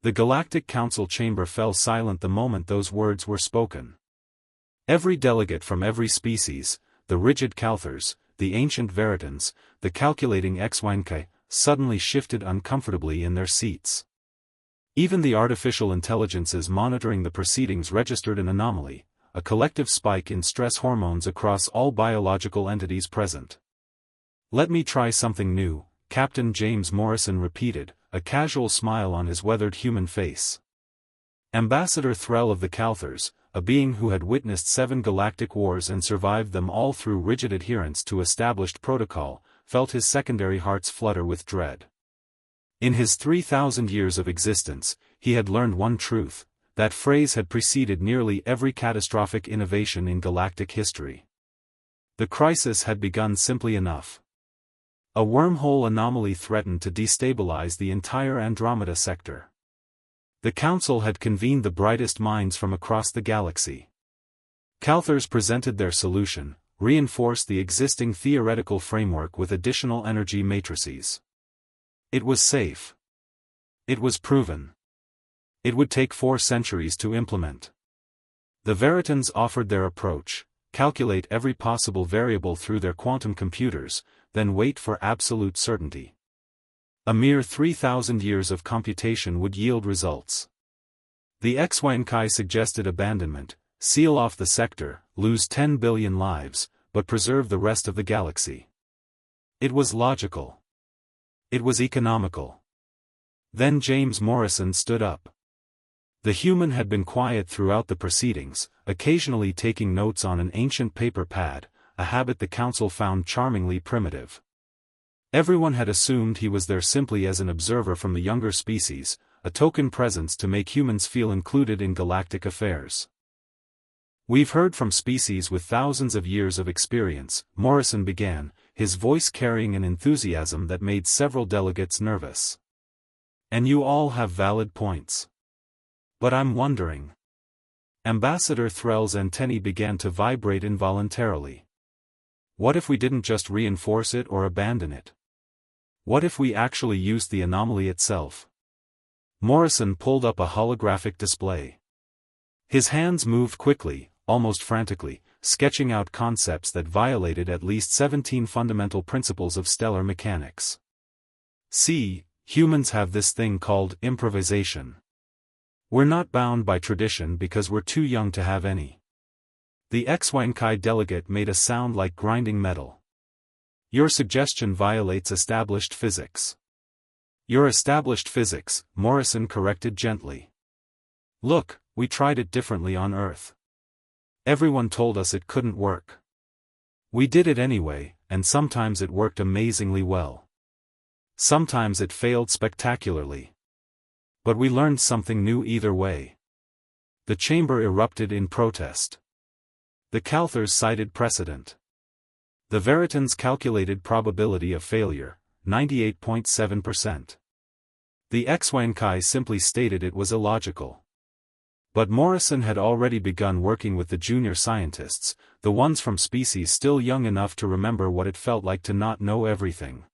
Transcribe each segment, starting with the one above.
The Galactic Council chamber fell silent the moment those words were spoken. Every delegate from every species, the rigid Calthers, the ancient Veritans, the calculating Xwynkai, suddenly shifted uncomfortably in their seats. Even the artificial intelligences monitoring the proceedings registered an anomaly, a collective spike in stress hormones across all biological entities present. "Let me try something new," Captain James Morrison repeated, a casual smile on his weathered human face. Ambassador Threll of the Calthers, a being who had witnessed 7 galactic wars and survived them all through rigid adherence to established protocol, felt his secondary hearts flutter with dread. In his 3,000 years of existence, he had learned one truth: that phrase had preceded nearly every catastrophic innovation in galactic history. The crisis had begun simply enough. A wormhole anomaly threatened to destabilize the entire Andromeda sector. The Council had convened the brightest minds from across the galaxy. Calthers presented their solution, reinforced the existing theoretical framework with additional energy matrices. It was safe. It was proven. It would take 4 centuries to implement. The Veritans offered their approach: calculate every possible variable through their quantum computers, then wait for absolute certainty. A mere 3,000 years of computation would yield results. The Xwynkai suggested abandonment: seal off the sector, lose 10 billion lives, but preserve the rest of the galaxy. It was logical. It was economical. Then James Morrison stood up. The human had been quiet throughout the proceedings, occasionally taking notes on an ancient paper pad, a habit the Council found charmingly primitive. Everyone had assumed he was there simply as an observer from the younger species, a token presence to make humans feel included in galactic affairs. "We've heard from species with thousands of years of experience," Morrison began, his voice carrying an enthusiasm that made several delegates nervous. "And you all have valid points. But I'm wondering." Ambassador Threll's antennae began to vibrate involuntarily. "What if we didn't just reinforce it or abandon it? What if we actually used the anomaly itself?" Morrison pulled up a holographic display. His hands moved quickly, almost frantically, sketching out concepts that violated at least 17 fundamental principles of stellar mechanics. "See, humans have this thing called improvisation. We're not bound by tradition because we're too young to have any." The Xwynkai delegate made a sound like grinding metal. "Your suggestion violates established physics." "Your established physics," Morrison corrected gently. "Look, we tried it differently on Earth. Everyone told us it couldn't work. We did it anyway, and sometimes it worked amazingly well. Sometimes it failed spectacularly. But we learned something new either way." The chamber erupted in protest. The Calthers cited precedent. The Veritans calculated probability of failure, 98.7%. The Xwynkai simply stated it was illogical. But Morrison had already begun working with the junior scientists, the ones from species still young enough to remember what it felt like to not know everything.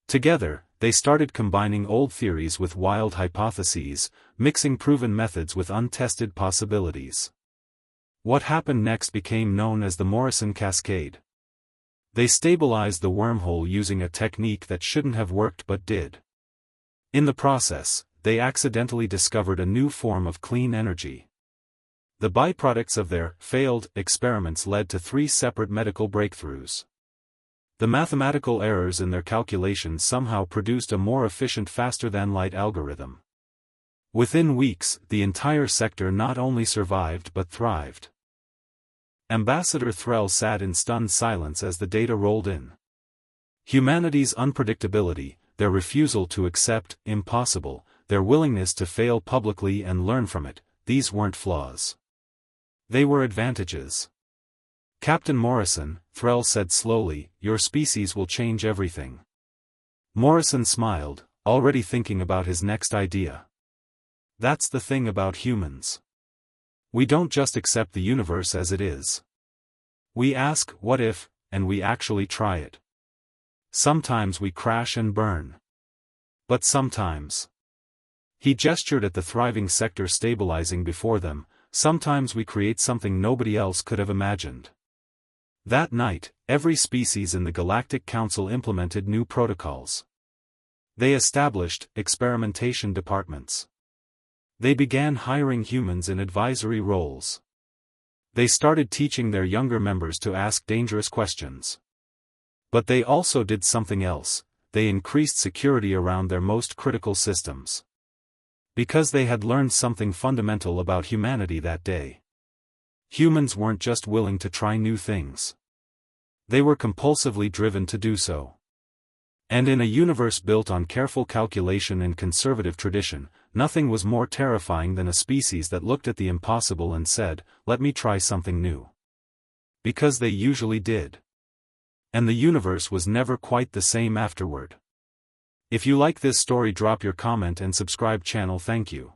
Together, they started combining old theories with wild hypotheses, mixing proven methods with untested possibilities. What happened next became known as the Morrison Cascade. They stabilized the wormhole using a technique that shouldn't have worked but did. In the process, they accidentally discovered a new form of clean energy. The byproducts of their failed experiments led to 3 separate medical breakthroughs. The mathematical errors in their calculations somehow produced a more efficient faster-than-light algorithm. Within weeks, the entire sector not only survived but thrived. Ambassador Threll sat in stunned silence as the data rolled in. Humanity's unpredictability, their refusal to accept impossible, their willingness to fail publicly and learn from it, these weren't flaws. They were advantages. "Captain Morrison," Threll said slowly, "your species will change everything." Morrison smiled, already thinking about his next idea. "That's the thing about humans. We don't just accept the universe as it is. We ask, what if, and we actually try it. Sometimes we crash and burn. But sometimes He gestured at the thriving sector stabilizing before them. Sometimes we create something nobody else could have imagined. That night, every species in the Galactic Council implemented new protocols. They established experimentation departments. They began hiring humans in advisory roles. They started teaching their younger members to ask dangerous questions. But they also did something else. They increased security around their most critical systems. Because they had learned something fundamental about humanity that day. Humans weren't just willing to try new things. They were compulsively driven to do so. And in a universe built on careful calculation and conservative tradition, nothing was more terrifying than a species that looked at the impossible and said, "Let me try something new." Because they usually did. And the universe was never quite the same afterward. If you like this story, drop your comment and subscribe channel. Thank you.